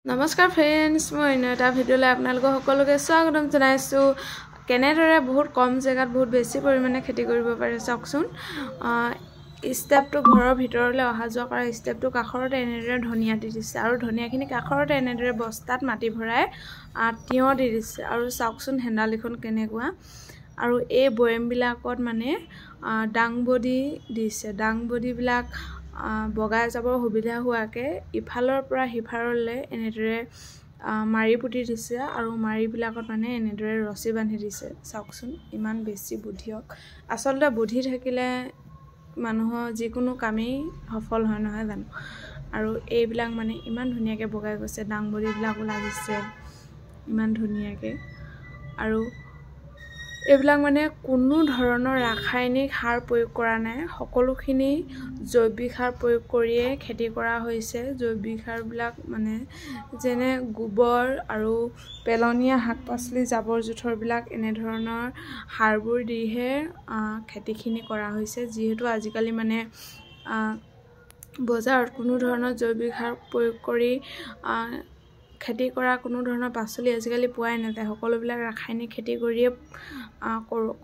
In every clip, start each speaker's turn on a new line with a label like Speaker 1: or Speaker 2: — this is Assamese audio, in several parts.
Speaker 1: নমস্কাৰ ফ্ৰেণ্ডছ, মই অন্য এটা ভিডিঅ'লৈ আপোনালোকক সকলোকে স্বাগতম জনাইছোঁ। কেনেদৰে বহুত কম জেগাত বহুত বেছি পৰিমাণে খেতি কৰিব পাৰে চাওকচোন। ষ্টেপটো ঘৰৰ ভিতৰলৈ অহা যোৱা কৰা ষ্টেপটো কাষৰতে এনেদৰে ধনিয়া দি দিছে আৰু ধনিয়াখিনি কাষৰতে এনেদৰে বস্তাত মাটি ভৰাই তিয়ঁহ দি দিছে আৰু চাওকচোন হেন্দালিখন কেনেকুৱা। আৰু এই বৈয়ামবিলাকত মানে দাংবডি দিছে। দাংবডিবিলাক বগাই যাবৰ সুবিধা হোৱাকৈ ইফালৰ পৰা সিফাললৈ এনেদৰে মাৰি পুতি দিছে আৰু মাৰিবিলাকত মানে এনেদৰে ৰছী বান্ধি দিছে। চাওকচোন ইমান বেছি বুদ্ধিয়ক। আচলতে বুদ্ধি থাকিলে মানুহৰ যিকোনো কামেই সফল হয়, নহয় জানো? আৰু এইবিলাক মানে ইমান ধুনীয়াকৈ বগাই গৈছে, দাংবডিবিলাকো লাগিছে ইমান ধুনীয়াকৈ। আৰু এইবিলাক মানে কোনো ধৰণৰ ৰাসায়নিক সাৰ প্ৰয়োগ কৰা নাই, সকলোখিনি জৈৱিক সাৰ প্ৰয়োগ কৰিয়ে খেতি কৰা হৈছে। জৈৱিক সাৰবিলাক মানে যেনে গোবৰ আৰু পেলনীয়া শাক পাচলি জাবৰ জোঁথৰবিলাক এনেধৰণৰ সাৰবোৰ দিহে খেতিখিনি কৰা হৈছে। যিহেতু আজিকালি মানে বজাৰত কোনো ধৰণৰ জৈৱিক সাৰ প্ৰয়োগ কৰি খেতি কৰা কোনো ধৰণৰ পাচলি আজিকালি পোৱাই নাযায়। সকলোবিলাক ৰাসায়নিক খেতি কৰিয়ে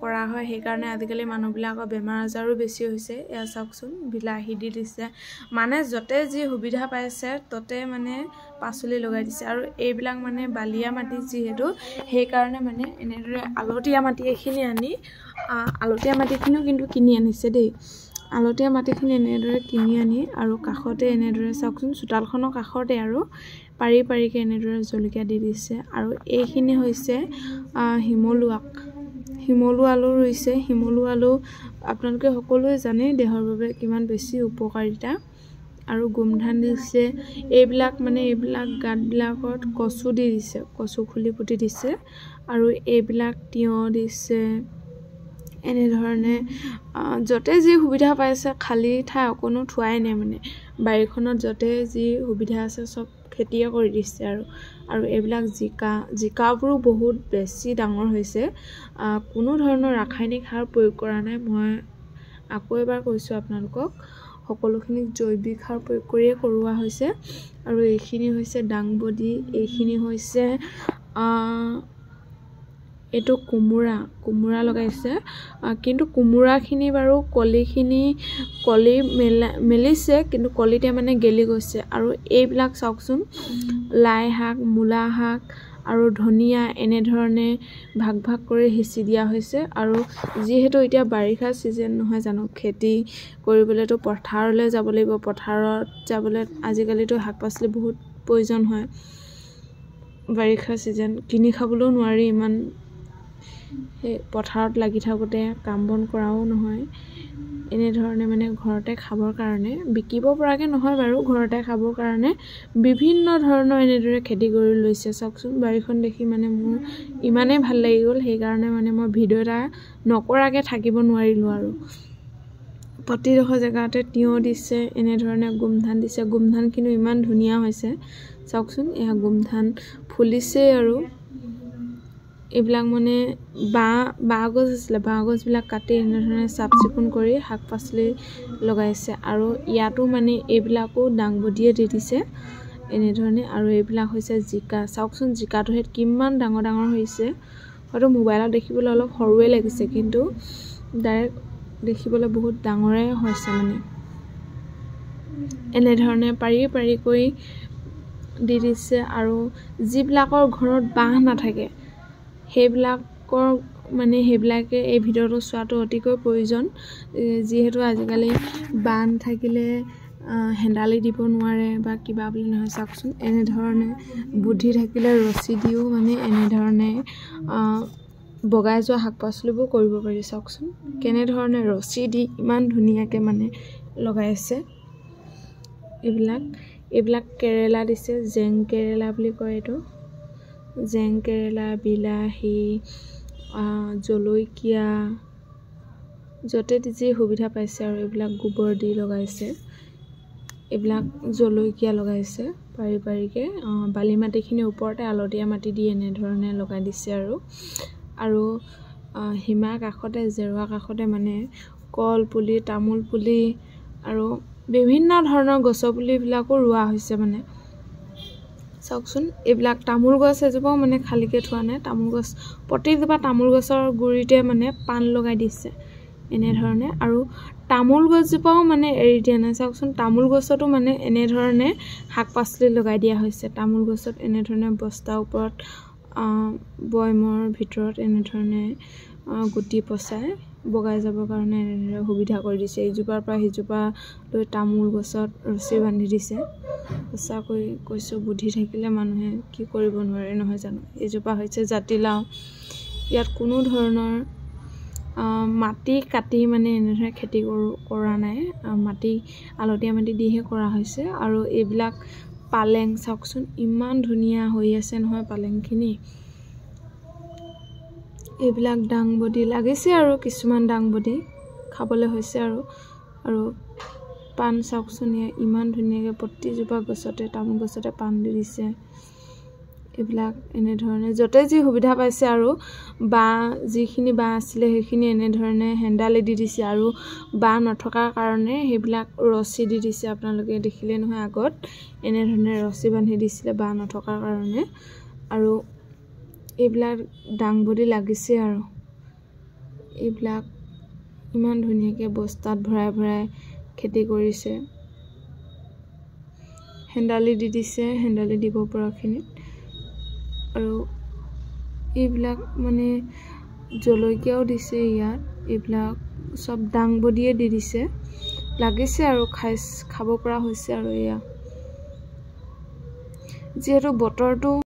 Speaker 1: কৰা হয়। সেইকাৰণে আজিকালি মানুহবিলাকৰ বেমাৰ আজাৰো বেছি হৈছে। এয়া চাওকচোন বিলাহী দি দিছে, মানে য'তে যি সুবিধা পাইছে ততে মানে পাচলি লগাই দিছে। আৰু এইবিলাক মানে বালিয়া মাটি যিহেতু, সেইকাৰণে মানে এনেদৰে আলতীয়া মাটি এইখিনি আনি আলতীয়া মাটিখিনিও কিন্তু কিনি আনিছে দেই। আলতীয়া মাটিখিনি এনেদৰে কিনি আনি আৰু কাষতে এনেদৰে চাওকচোন চোতালখনৰ কাষতে আৰু পাৰি পাৰিকৈ এনেদৰে জলকীয়া দি দিছে। আৰু এইখিনি হৈছে শিমলু আলু ৰুইছে। শিমলু আলু আপোনালোকে সকলোৱে জানে দেহৰ বাবে কিমান বেছি উপকাৰিতা। আৰু গোমধান দিছে। এইবিলাক গাঁতবিলাকত কচু দি দিছে, কচু খুলি পুতি দিছে। আৰু এইবিলাক তিয়ঁহ দিছে। এনেধৰণে য'তে যি সুবিধা পাইছে, খালী ঠাই অকণো থোৱাই নাই মানে। বাৰীখনত য'তে যি সুবিধা আছে চব খেতিয়ে কৰি দিছে। আৰু এইবিলাক জিকাবোৰো বহুত বেছি ডাঙৰ হৈছে। কোনো ধৰণৰ ৰাসায়নিক সাৰ প্ৰয়োগ কৰা নাই। মই আকৌ এবাৰ কৈছোঁ আপোনালোকক, সকলোখিনি জৈৱিক সাৰ প্ৰয়োগ কৰিয়ে কৰোৱা হৈছে। আৰু এইখিনি হৈছে দাংবডি, এইখিনি হৈছে এইটো কোমোৰা লগাইছে। কিন্তু কোমোৰাখিনি বাৰু কলি মেলিছে, কিন্তু কলিতে মানে গেলি গৈছে। আৰু এইবিলাক চাওকচোন লাই শাক, মূলা শাক আৰু ধনিয়া এনেধৰণে ভাগ ভাগ কৰি সিঁচি দিয়া হৈছে। আৰু যিহেতু এতিয়া বাৰিষা ছিজন নহয় জানো, খেতি কৰিবলৈতো পথাৰলৈ যাব লাগিব। পথাৰত যাবলৈ আজিকালিতো শাক পাচলি বহুত প্ৰয়োজন হয়। বাৰিষা ছিজন কিনি খাবলৈও নোৱাৰি ইমান, সেই পথাৰত লাগি থাকোঁতে কাম বন কৰাও নহয়। এনেধৰণে মানে ঘৰতে খাবৰ কাৰণে, বিকিব পৰাকৈ নহয় বাৰু, ঘৰতে খাবৰ কাৰণে বিভিন্ন ধৰণৰ এনেদৰে খেতি কৰি লৈছে। চাওকচোন বাৰীখন দেখি মানে মোৰ ইমানেই ভাল লাগি গ'ল, সেইকাৰণে মানে মই ভিডিঅ' এটা নকৰাকৈ থাকিব নোৱাৰিলোঁ। আৰু প্ৰতিডোখৰ জেগাতে তিয়ঁহ দিছে, এনেধৰণে গোমধান দিছে। গোমধান কিন্তু ইমান ধুনীয়া হৈছে চাওকচোন। এয়া গোমধান ফুলিছেই। আৰু এইবিলাক মানে বাঁহ গছ আছিলে, বাঁহ গছবিলাক কাটি এনেধৰণে চাফ চিকুণ কৰি শাক পাচলি লগাইছে। আৰু ইয়াতো মানে এইবিলাকো দাংবডিয়ে দি দিছে এনেধৰণে। আৰু এইবিলাক হৈছে জিকা। চাওকচোন জিকাটো কিমান ডাঙৰ ডাঙৰ হৈছে। হয়তো মোবাইলত দেখিবলৈ অলপ সৰুৱে লাগিছে, কিন্তু ডাইৰেক্ট দেখিবলৈ বহুত ডাঙৰে হৈছে মানে। এনেধৰণে পাৰি পাৰিকৈ দি দিছে। আৰু যিবিলাকৰ ঘৰত বাঁহ নাথাকে সেইবিলাকে এই ভিডিঅ'টো চোৱাটো অতিকৈ প্ৰয়োজন। যিহেতু আজিকালি বাঁহ নাথাকিলে হেন্দালি দিব নোৱাৰে বা কিবা বুলি নহয়। চাওকচোন এনেধৰণে বুদ্ধি থাকিলে ৰছী দিও মানে এনেধৰণে বগাই যোৱা শাক পাচলিবোৰ কৰিব পাৰি। চাওকচোন কেনেধৰণে ৰছী দি ইমান ধুনীয়াকৈ মানে লগাইছে। এইবিলাক কেৰেলা দিছে, জেং কেৰেলা বুলি কয় এইটো। জেং কেৰেলা, বিলাহী, জলকীয়া য'তে যি সুবিধা পাইছে। আৰু এইবিলাক গোবৰ দি লগাইছে। এইবিলাক জলকীয়া লগাইছে পাৰি পাৰিকৈ। বালি মাটিখিনিৰ ওপৰতে আলতীয়া মাটি দি এনেধৰণে লগাই দিছে। আৰু সীমাৰ কাষতে, জেৰুৱা কাষতে মানে কল পুলি, তামোল পুলি আৰু বিভিন্ন ধৰণৰ গছৰ পুলিবিলাকো ৰোৱা হৈছে মানে। চাওকচোন এইবিলাক তামোল গছ এজোপাও মানে খালীকৈ থোৱা নাই তামোল গছ প্ৰতিজোপা তামোল গছৰ গুৰিতে মানে পাণ লগাই দিছে এনেধৰণে আৰু তামোল গছজোপাও মানে এৰি দিয়া নাই চাওকচোন তামোল গছতো মানে এনেধৰণে শাক পাচলি লগাই দিয়া হৈছে তামোল গছত এনেধৰণে বস্তাৰ ওপৰত বয়মৰ ভিতৰত এনেধৰণে গুটি পচাই বগাই যাবৰ কাৰণে এনেদৰে সুবিধা কৰি দিছে এইজোপাৰ পৰা সিজোপা লৈ তামোল গছত ৰছী বান্ধি দিছে সঁচাকৈ কৈছোঁ বুদ্ধি থাকিলে মানুহে কি কৰিব নোৱাৰে নহয় জানো এইজোপা হৈছে জাতিলাও ইয়াত কোনো ধৰণৰ মাটি কাটি মানে এনেদৰে খেতি কৰা নাই মাটি আলতীয়া মাটি দিহে কৰা হৈছে আৰু এইবিলাক পালেং চাওকচোন ইমান ধুনীয়া হৈ আছে নহয় পালেংখিনি এইবিলাক ডাংবডি লাগিছে আৰু কিছুমান ডাংবডি খাবলৈ হৈছে আৰু পাণ চাওকচোন ইমান ধুনীয়াকৈ প্ৰতিজোপা গছতে তামোল গছতে পাণ দি দিছে এইবিলাক এনেধৰণে য'তে যি সুবিধা পাইছে আৰু যিখিনি বাঁহ আছিলে সেইখিনি এনেধৰণে হেণ্ডালি দি দিছে আৰু বাঁহ নথকাৰ কাৰণে সেইবিলাক ৰছী দি দিছে আপোনালোকে দেখিলে নহয় আগত এনেধৰণে ৰছী বান্ধি দিছিলে বাঁহ নথকাৰ কাৰণে আৰু এইবিলাক ডাংবডি লাগিছে আৰু এইবিলাক ইমান ধুনীয়াকৈ বস্তাত ভৰাই ভৰাই খেতি কৰিছে হেণ্ডালি দি দিছে হেণ্ডালি দিব পৰাখিনিত আৰু এইবিলাক মানে জলকীয়াও দিছে ইয়াত এইবিলাক সব ডাংবডিয়ে দি দিছে লাগিছে আৰু খাব পৰা হৈছে আৰু এয়া যিহেতু বতৰটো